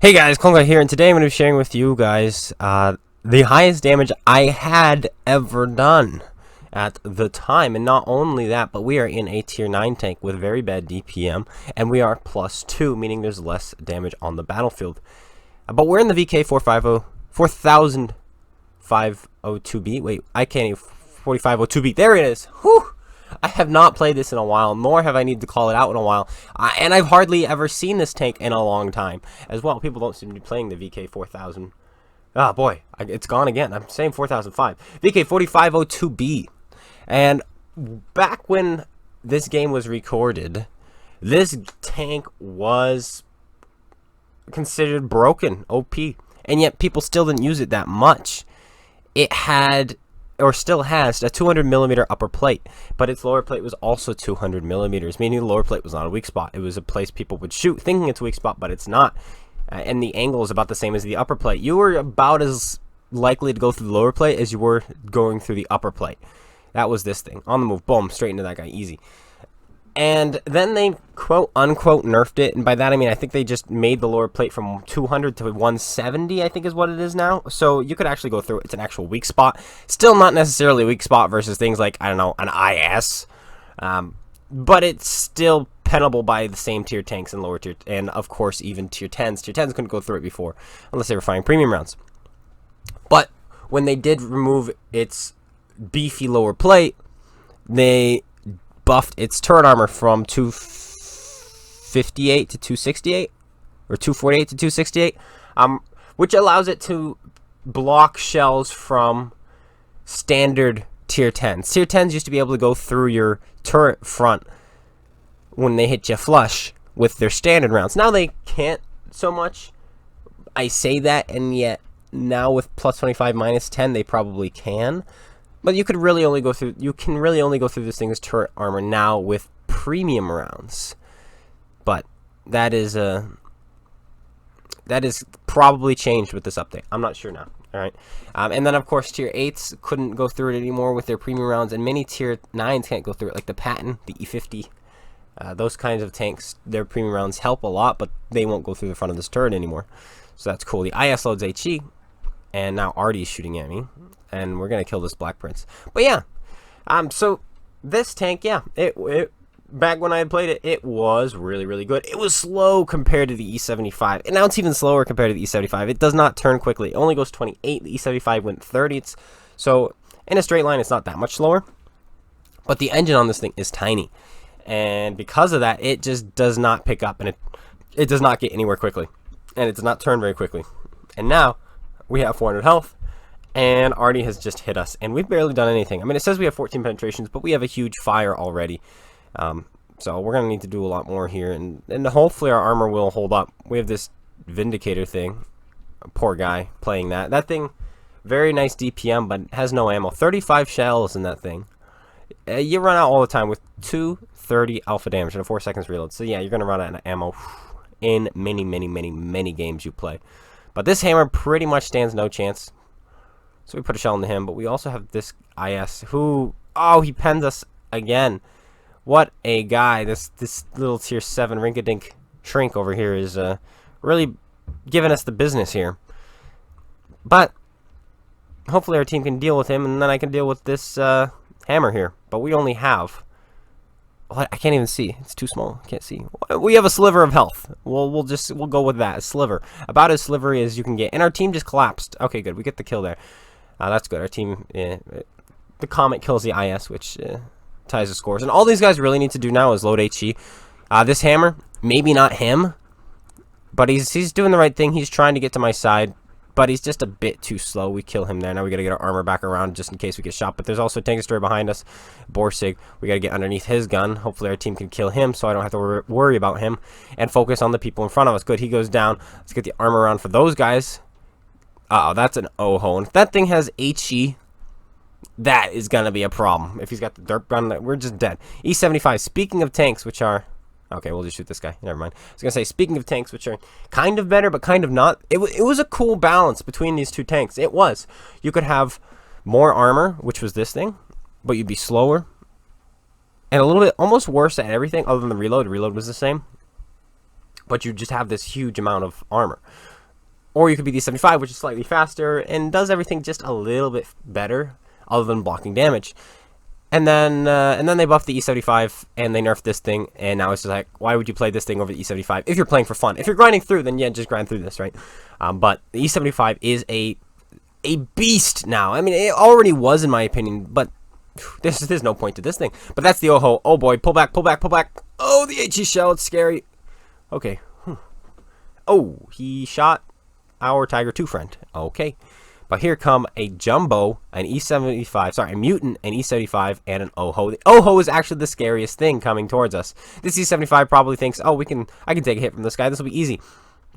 Hey guys, Konga here, and today I'm going to be sharing with you guys the highest damage I had ever done at the time. And not only that, but we are in a tier 9 tank with very bad DPM, and we are +2, meaning there's less damage on the battlefield. But we're in the VK 4502B. Wait, I can't even. 4502B. There it is. Whew! I have not played this in a while, nor have I needed to call it out in a while, and I've hardly ever seen this tank in a long time as well. People don't seem to be playing the VK 4000. Ah, boy, it's gone again. I'm saying 4005. VK 4502B. And back when this game was recorded, this tank was considered broken, OP, and yet people still didn't use it that much. It had, or still has, a 200mm upper plate, but its lower plate was also 200mm, meaning the lower plate was not a weak spot. It was a place people would shoot thinking it's a weak spot, but it's not. And the angle is about the same as the upper plate. You were about as likely to go through the lower plate as you were going through the upper plate. That was this thing. On the move, boom, straight into that guy, easy. And then they quote-unquote nerfed it, and by that I mean I think they just made the lower plate from 200 to 170, I think is what it is now. So you could actually go through it. It's an actual weak spot. Still not necessarily a weak spot versus things like, I don't know, an IS. But it's still penable by the same tier tanks and lower tier, and of course even tier 10s. Tier 10s couldn't go through it before, unless they were firing premium rounds. But when they did remove its beefy lower plate, they buffed its turret armor from 258 to 268, or 248 to 268, which allows it to block shells from standard tier 10s. Tier 10s used to be able to go through your turret front when they hit you flush with their standard rounds. Now they can't so much. I say that, and yet now with +25, -10, they probably can. But you could really only go through. You can really only go through this thing's turret armor now with premium rounds. But that is probably changed with this update. I'm not sure now. All right, and then of course tier 8s couldn't go through it anymore with their premium rounds, and many tier 9s can't go through it, like the Patton, the E50. Those kinds of tanks, their premium rounds help a lot, but they won't go through the front of this turret anymore. So that's cool. The IS loads HE, and now Artie's shooting at me. And we're gonna kill this Black Prince. But yeah, so this tank, yeah, it back when I had played it, it was really good. It was slow compared to the E75, and now it's even slower compared to the E75. It does not turn quickly. It only goes 28. The E75 went 30. So in a straight line, it's not that much slower. But the engine on this thing is tiny, and because of that, it just does not pick up, and it does not get anywhere quickly, and it does not turn very quickly. And now we have 400 health. And Artie has just hit us, and we've barely done anything. I mean, it says we have 14 penetrations, but we have a huge fire already. So we're going to need to do a lot more here, and hopefully our armor will hold up. We have this Vindicator thing. Poor guy playing that. That thing, very nice DPM, but has no ammo. 35 shells in that thing. You run out all the time with 230 alpha damage and a 4 seconds reload. So yeah, you're going to run out of ammo in many games you play. But this hammer pretty much stands no chance. So we put a shell into him, but we also have this IS who, oh, he penned us again. What a guy. This little tier 7 rinkadink shrink over here is really giving us the business here. But hopefully our team can deal with him, and then I can deal with this hammer here. But we only have, what? I can't even see. It's too small. I can't see. We have a sliver of health. We'll go with that. A sliver. About as slivery as you can get. And our team just collapsed. Okay, good. We get the kill there. That's good. Our team, the Comet kills the IS, which ties the scores. And all these guys really need to do now is load HE. This hammer, maybe not him, but he's doing the right thing. He's trying to get to my side, but he's just a bit too slow. We kill him there. Now we got to get our armor back around just in case we get shot. But there's also a tank destroyer behind us, Borsig. We got to get underneath his gun. Hopefully our team can kill him so I don't have to worry about him and focus on the people in front of us. Good, he goes down. Let's get the armor around for those guys. Uh-oh, that's an Oho. And if that thing has HE, that is going to be a problem. If he's got the dirt gun, we're just dead. E75, speaking of tanks, which are... Okay, we'll just shoot this guy. Never mind. I was going to say, speaking of tanks, which are kind of better, but kind of not. It was a cool balance between these two tanks. It was. You could have more armor, which was this thing, but you'd be slower. And a little bit almost worse at everything other than the reload. The reload was the same. But you just have this huge amount of armor. Or you could be the E75, which is slightly faster and does everything just a little bit better, other than blocking damage. And then they buffed the E75 and they nerfed this thing, and now it's just like, why would you play this thing over the E75 if you're playing for fun? If you're grinding through, then yeah, just grind through this, right? But the E75 is a beast now. I mean, it already was in my opinion, but there's no point to this thing. But that's the oh-ho. Oh boy, pull back, pull back, pull back. Oh, the HE shell, it's scary. Okay. Oh, he shot our Tiger 2 friend. Okay. But here come a Jumbo, an E75, sorry, a Mutant, an E75, and an Oh-ho. The Oh-ho is actually the scariest thing coming towards us. This E75 probably thinks, oh, I can take a hit from this guy. This will be easy.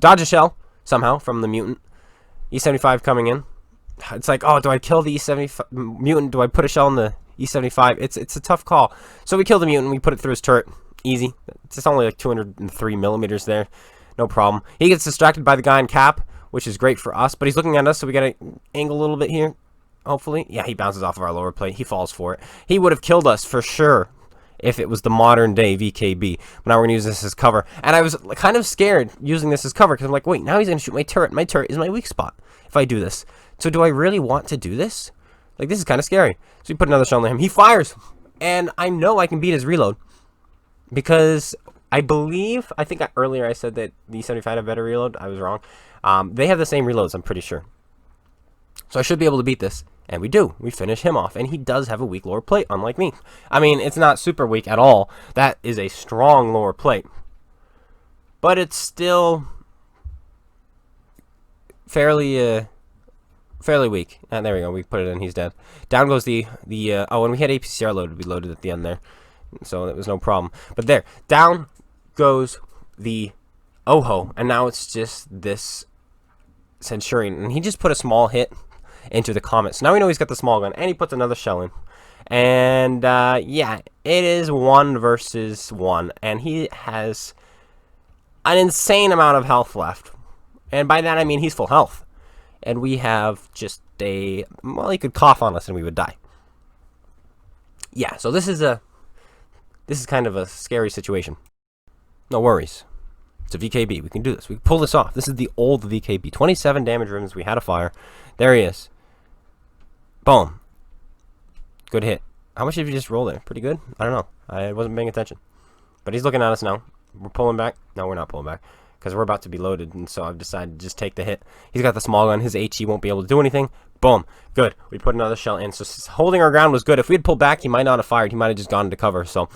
Dodge a shell, somehow, from the Mutant. E75 coming in. It's like, oh, do I kill the E75 Mutant? Do I put a shell in the E75? It's a tough call. So we kill the Mutant. We put it through his turret. Easy. It's only like 203 millimeters there. No problem. He gets distracted by the guy in cap, which is great for us. But he's looking at us, so we got to angle a little bit here. Hopefully. Yeah, he bounces off of our lower plate. He falls for it. He would have killed us for sure if it was the modern day VKB. But now we're going to use this as cover. And I was kind of scared using this as cover because I'm like, wait, now he's going to shoot my turret. My turret is my weak spot if I do this. So do I really want to do this? Like, this is kind of scary. So we put another shell on him. He fires. And I know I can beat his reload. Because I think earlier I said that the E75 had a better reload. I was wrong. They have the same reloads, I'm pretty sure. So I should be able to beat this. And we do. We finish him off. And he does have a weak lower plate, unlike me. I mean, it's not super weak at all. That is a strong lower plate. But it's still fairly weak. And there we go. We put it in. He's dead. Down goes oh, and we had APCR loaded. We loaded at the end there. So it was no problem. But there. Down goes the Oh-ho. And now it's just this Centurion. And he just put a small hit into the Comet. So now we know he's got the small gun. And he puts another shell in. And, yeah. It is 1 versus 1. And he has an insane amount of health left. And by that I mean he's full health. And we have just well, he could cough on us and we would die. Yeah, so this is kind of a scary situation. No worries. It's a VKB. We can do this. We can pull this off. This is the old VKB. 27 damage ribbons. We had a fire. There he is. Boom. Good hit. How much did you just roll there? Pretty good? I don't know. I wasn't paying attention. But he's looking at us now. We're pulling back. No, we're not pulling back. Because we're about to be loaded, and so I've decided to just take the hit. He's got the small gun. His HE won't be able to do anything. Boom. Good. We put another shell in. So holding our ground was good. If we had pulled back, he might not have fired. He might have just gone into cover. So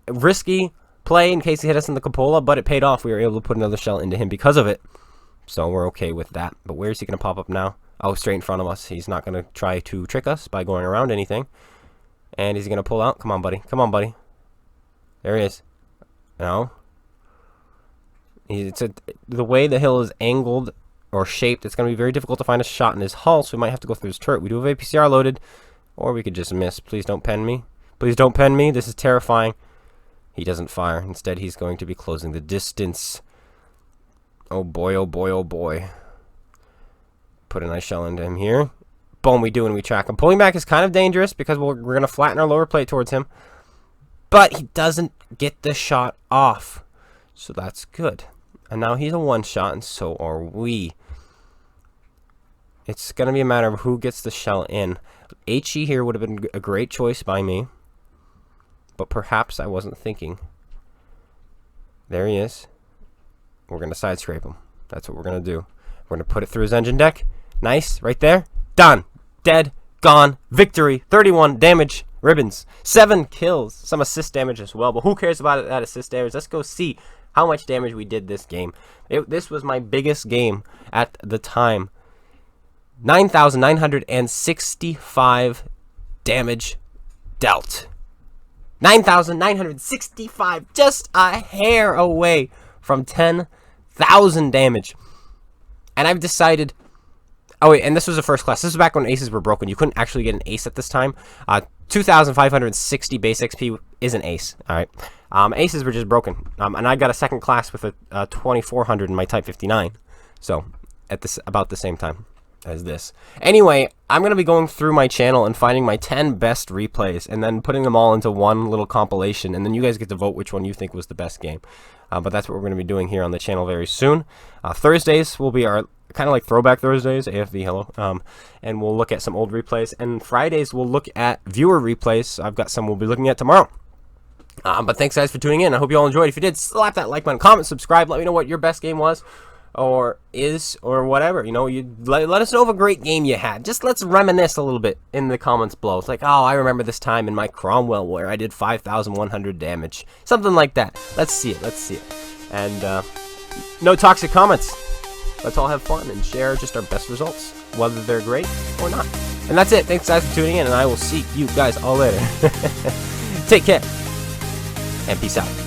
risky play in case he hit us in the cupola, but it paid off. We were able to put another shell into him because of it. So we're okay with that. But where is he going to pop up now? Oh, straight in front of us. He's not going to try to trick us by going around anything. And is he going to pull out? Come on, buddy. Come on, buddy. There he is. No. The way the hill is angled or shaped, it's going to be very difficult to find a shot in his hull, so we might have to go through his turret. We do have APCR loaded, or we could just miss. Please don't pen me. Please don't pen me. This is terrifying. He doesn't fire. Instead, he's going to be closing the distance. Oh boy, oh boy, oh boy. Put a nice shell into him here. Boom, we do, and we track him. Pulling back is kind of dangerous because we're going to flatten our lower plate towards him. But he doesn't get the shot off. So that's good. And now he's a one-shot, and so are we. It's going to be a matter of who gets the shell in. HE here would have been a great choice by me. But perhaps I wasn't thinking. There he is. We're going to side scrape him. That's what we're going to do. We're going to put it through his engine deck. Nice. Right there. Done. Dead. Gone. Victory. 31 damage. Ribbons. 7 kills. Some assist damage as well. But who cares about that assist damage? Let's go see how much damage we did this game. This was my biggest game at the time. 9,965 damage dealt. 9,965, just a hair away from 10,000 damage. And I've decided... Oh, wait, and this was a first class. This was back when aces were broken. You couldn't actually get an ace at this time. 2,560 base XP is an ace, all right? Aces were just broken. And I got a second class with a 2,400 in my Type 59. So, at about the same time. as this. Anyway, I'm going to be going through my channel and finding my 10 best replays and then putting them all into one little compilation, and then you guys get to vote which one you think was the best game. But that's what we're going to be doing here on the channel very soon. Thursdays will be our kind of like Throwback Thursdays, AFV, hello. And we'll look at some old replays. And Fridays we'll look at viewer replays. I've got some we'll be looking at tomorrow. But thanks guys for tuning in. I hope you all enjoyed. If you did, slap that like button, comment, subscribe. Let me know what your best game was, or is, or whatever. You know, you let us know of a great game you had. Just let's reminisce a little bit in the comments below. It's like, oh, I remember this time in my Cromwell where I did 5,100 damage. Something like that. Let's see it. Let's see it. And no toxic comments. Let's all have fun and share just our best results, whether they're great or not. And that's it. Thanks guys for tuning in, and I will see you guys all later. Take care. And peace out.